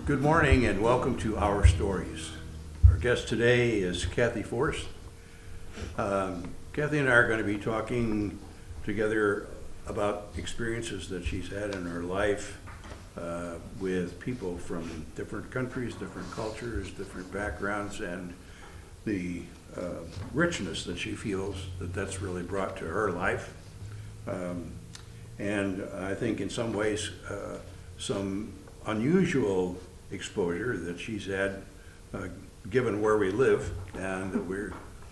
Good morning and welcome to Our Stories. Our guest today is Cathy Force. Cathy and I are going to be talking together about experiences that she's had in her life with people from different countries, different cultures, different backgrounds, and the richness that she feels that that's really brought to her life. And I think in some ways some unusual exposure that she's had given where we live, and that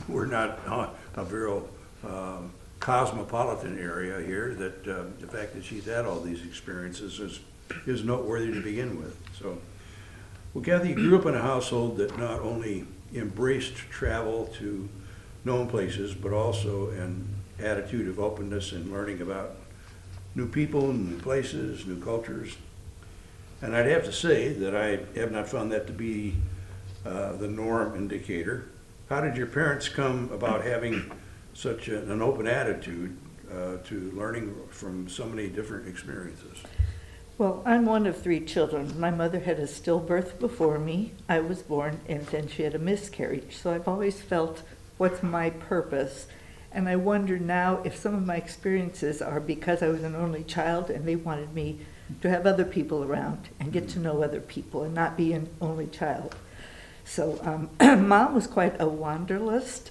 we're not a very cosmopolitan area here, that the fact that she's had all these experiences is noteworthy to begin with. So, well, Cathy grew up in a household that not only embraced travel to known places, but also an attitude of openness and learning about new people, new places, new cultures. And I'd have to say that I have not found that to be the norm in Decatur. How did your parents come about having such an open attitude to learning from so many different experiences? Well, I'm one of three children. My mother had a stillbirth before me. I was born, and then she had a miscarriage. So I've always felt, what's my purpose? And I wonder now if some of my experiences are because I was an only child and they wanted me to have other people around and get to know other people and not be an only child. So Mom was quite a wanderlust.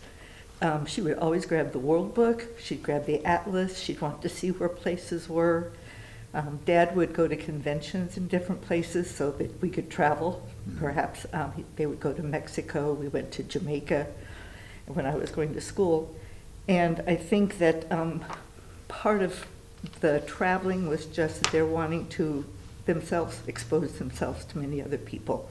She would always grab the World Book. She'd grab the atlas. She'd want to see where places were. Dad would go to conventions in different places so that we could travel. Perhaps they would go to Mexico. We went to Jamaica when I was going to school. And I think that part of the traveling was just that they're wanting to themselves expose themselves to many other people.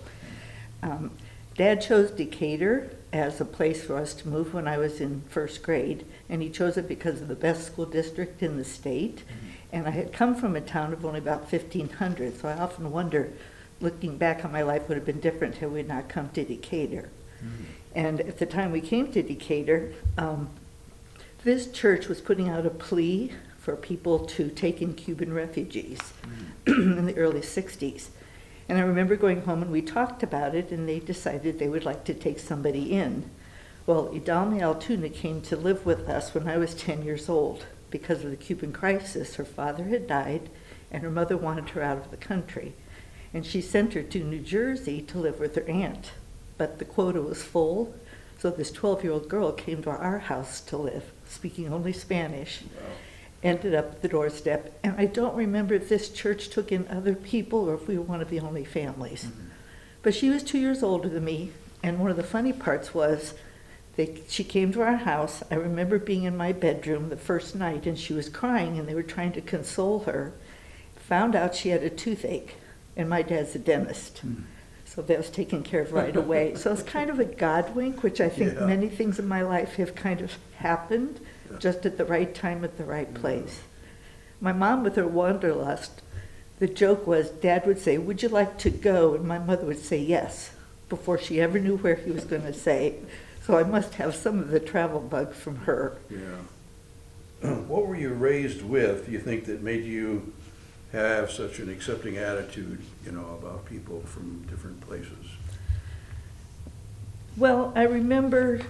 Dad chose Decatur as a place for us to move when I was in first grade, and he chose it because of the best school district in the state. And I had come from a town of only about 1,500, so I often wonder, looking back on my life, would have been different had we not come to Decatur. And at the time we came to Decatur, this church was putting out a plea for people to take in Cuban refugees in the early 60s. And I remember going home and we talked about it, and they decided they would like to take somebody in. Well, Idalme Altuna came to live with us when I was 10 years old. Because of the Cuban crisis, her father had died and her mother wanted her out of the country. And she sent her to New Jersey to live with her aunt. But the quota was full, so this 12-year-old girl came to our house to live, speaking only Spanish. Wow. Ended up at the doorstep, and I don't remember if this church took in other people or if we were one of the only families. But she was 2 years older than me, and one of the funny parts was she came to our house. I remember being in my bedroom the first night, and she was crying, and they were trying to console her. Found out she had a toothache, and my dad's a dentist. So that was taken care of right away. So it's kind of a God wink, which I think many things in my life have kind of happened just at the right time at the right place. My mom, with her wanderlust, the joke was Dad would say, "Would you like to go?" And my mother would say yes, before she ever knew where he was going to say. So I must have some of the travel bug from her. Yeah. What were you raised with, do you think, that made you have such an accepting attitude, about people from different places? Well, I remember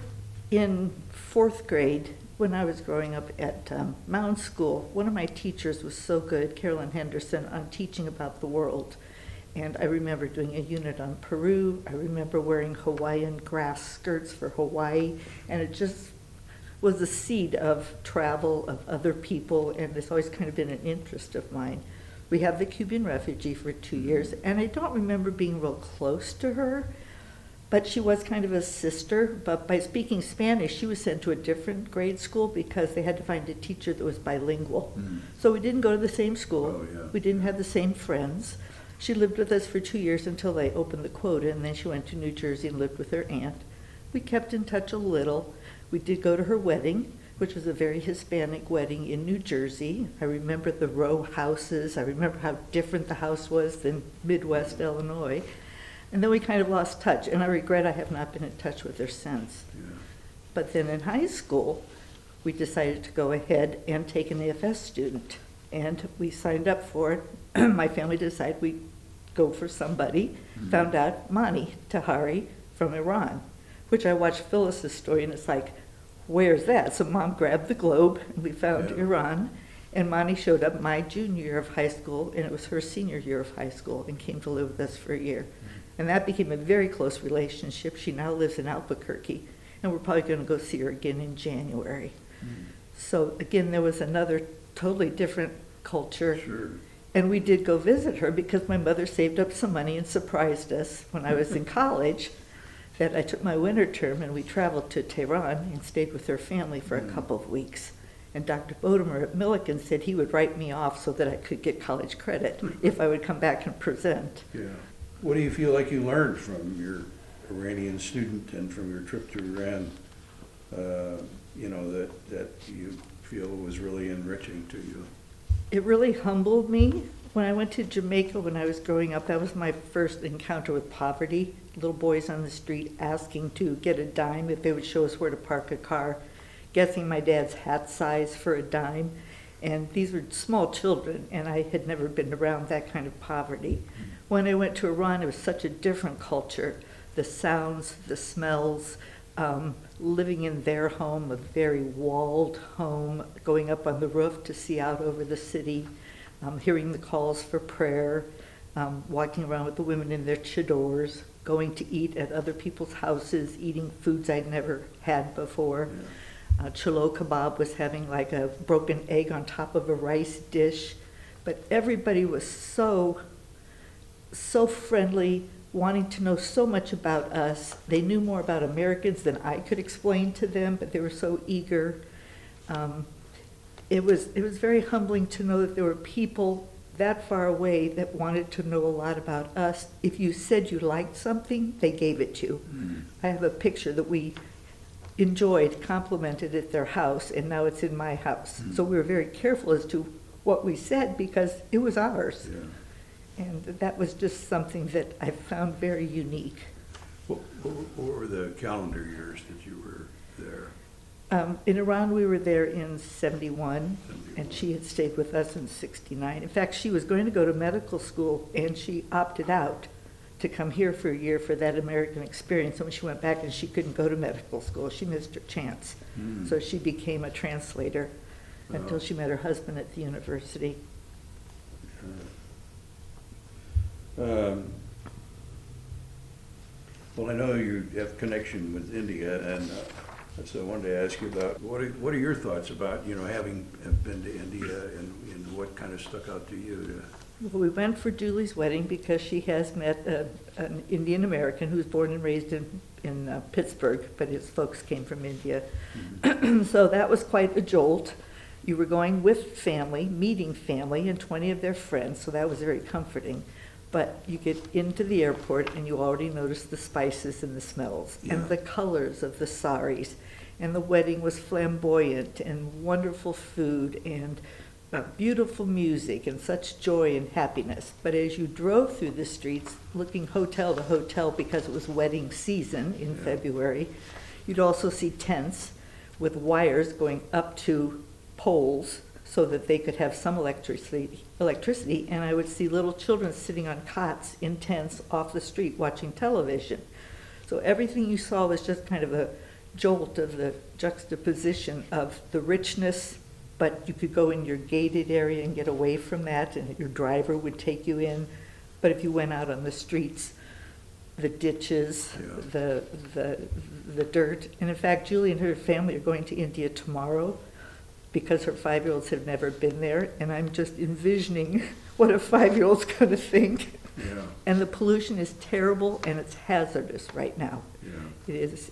in fourth grade, when I was growing up at Mound School, one of my teachers was so good, Carolyn Henderson, on teaching about the world. And I remember doing a unit on Peru. I remember wearing Hawaiian grass skirts for Hawaii. And it just was a seed of travel, of other people, and it's always kind of been an interest of mine. We had the Cuban refugee for 2 years, and I don't remember being real close to her, but she was kind of a sister. But by speaking Spanish, she was sent to a different grade school because they had to find a teacher that was bilingual. So we didn't go to the same school. We didn't have the same friends. She lived with us for 2 years until they opened the quota, and then she went to New Jersey and lived with her aunt. We kept in touch a little. We did go to her wedding, which was a very Hispanic wedding in New Jersey. I remember the row houses. I remember how different the house was than Midwest Illinois. And then we kind of lost touch, and I regret I have not been in touch with her since. But then in high school, we decided to go ahead and take an AFS student, and we signed up for it. My family decided we go for somebody, found out Mani Tahari from Iran, which I watched Phyllis's story, and it's like, where's that? So Mom grabbed the globe, and we found Iran, and Mani showed up my junior year of high school, and it was her senior year of high school, and came to live with us for a year. And that became a very close relationship. She now lives in Albuquerque, and we're probably going to go see her again in January. So again, there was another totally different culture. Sure. And we did go visit her because my mother saved up some money and surprised us when I was in college that I took my winter term and we traveled to Tehran and stayed with her family for a couple of weeks. And Dr. Bodemer at Millikan said he would write me off so that I could get college credit if I would come back and present. Yeah. What do you feel like you learned from your Iranian student and from your trip to Iran, that you feel was really enriching to you? It really humbled me. When I went to Jamaica when I was growing up, that was my first encounter with poverty. Little boys on the street asking to get a dime if they would show us where to park a car, guessing my dad's hat size for a dime. And these were small children, and I had never been around that kind of poverty. When I went to Iran, it was such a different culture. The sounds, the smells, living in their home, a very walled home, going up on the roof to see out over the city, hearing the calls for prayer, walking around with the women in their chadors, going to eat at other people's houses, eating foods I'd never had before. Cholo kebab was having like a broken egg on top of a rice dish. But everybody was so friendly, wanting to know so much about us. They knew more about Americans than I could explain to them, but they were so eager. It was very humbling to know that there were people that far away that wanted to know a lot about us. If you said you liked something, they gave it to you. I have a picture that we enjoyed, complimented at their house, and now it's in my house. So we were very careful as to what we said because it was ours. Yeah. And that was just something that I found very unique. What were the calendar years that you were there? In Iran, we were there in 71, and she had stayed with us in 69. In fact, she was going to go to medical school, and she opted out to come here for a year for that American experience. And when she went back and she couldn't go to medical school, she missed her chance. So she became a translator until she met her husband at the university. Well, I know you have connection with India, and so I wanted to ask you about what are your thoughts about having been to India, and what kind of stuck out to you? Well, we went for Julie's wedding because she has met an Indian American who was born and raised in Pittsburgh, but his folks came from India. So that was quite a jolt. You were going with family, meeting family, and 20 of their friends, so that was very comforting. But you get into the airport and you already notice the spices and the smells and the colors of the saris. And the wedding was flamboyant and wonderful food and beautiful music and such joy and happiness. But as you drove through the streets, looking hotel to hotel because it was wedding season in February, you'd also see tents with wires going up to poles so that they could have some electricity, and I would see little children sitting on cots in tents off the street watching television. So everything you saw was just kind of a jolt of the juxtaposition of the richness, but you could go in your gated area and get away from that, and your driver would take you in. But if you went out on the streets, the ditches, the dirt, and in fact, Julie and her family are going to India tomorrow, because her 5-year-olds have never been there, and I'm just envisioning what a 5-year-old's going to think. Yeah. And the pollution is terrible, and it's hazardous right now. Yeah. It is.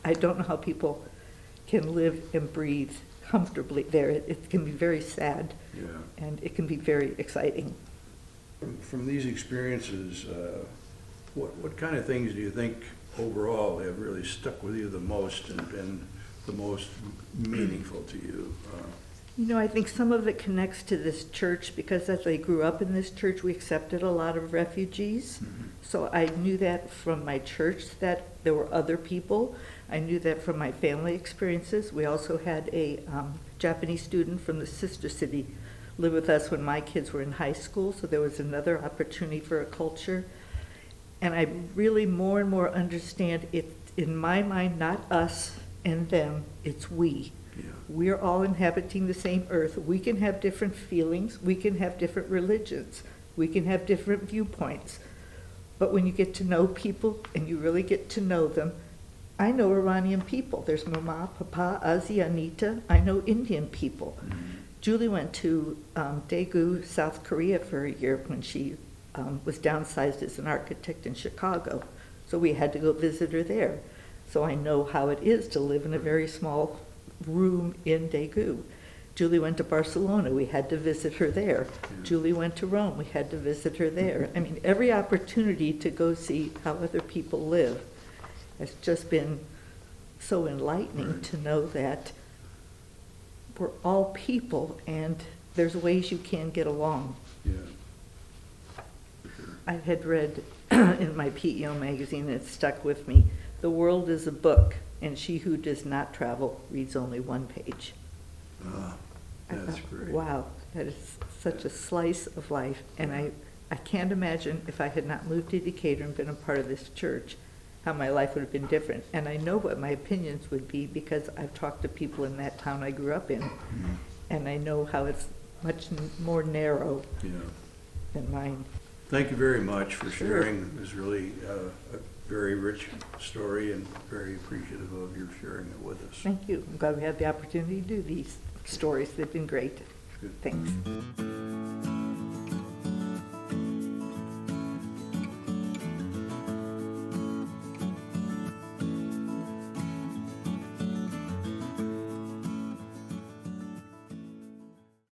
I don't know how people can live and breathe comfortably there. It can be very sad, and it can be very exciting. From these experiences, what kind of things do you think overall have really stuck with you the most and been the most meaningful to you? I think some of it connects to this church because as I grew up in this church, we accepted a lot of refugees. So I knew that from my church that there were other people. I knew that from my family experiences. We also had a Japanese student from the sister city lived with us when my kids were in high school, so there was another opportunity for a culture. And I really more and more understand it, in my mind, not us and them, it's we. Yeah. We're all inhabiting the same earth. We can have different feelings, we can have different religions, we can have different viewpoints. But when you get to know people and you really get to know them, I know Iranian people. There's Mama, Papa, Azi, Anita. I know Indian people. Mm-hmm. Julie went to Daegu, South Korea for a year when she was downsized as an architect in Chicago. So we had to go visit her there. So I know how it is to live in a very small room in Daegu. Julie went to Barcelona, we had to visit her there. Yeah. Julie went to Rome, we had to visit her there. I mean, every opportunity to go see how other people live has just been so enlightening Right. to know that we're all people and there's ways you can get along. Yeah. For sure. I had read in my PEO magazine, and it stuck with me, the world is a book, and she who does not travel reads only one page. Ah, I that's thought, great. wow, that is such a slice of life. And I can't imagine if I had not moved to Decatur and been a part of this church, how my life would have been different. And I know what my opinions would be because I've talked to people in that town I grew up in, Mhm. and I know how it's much more narrow Yeah. than mine. Thank you very much for Sure. sharing. It was really a very rich story and very appreciative of your sharing it with us. Thank you. I'm glad we had the opportunity to do these stories. They've been great. Good. Thanks.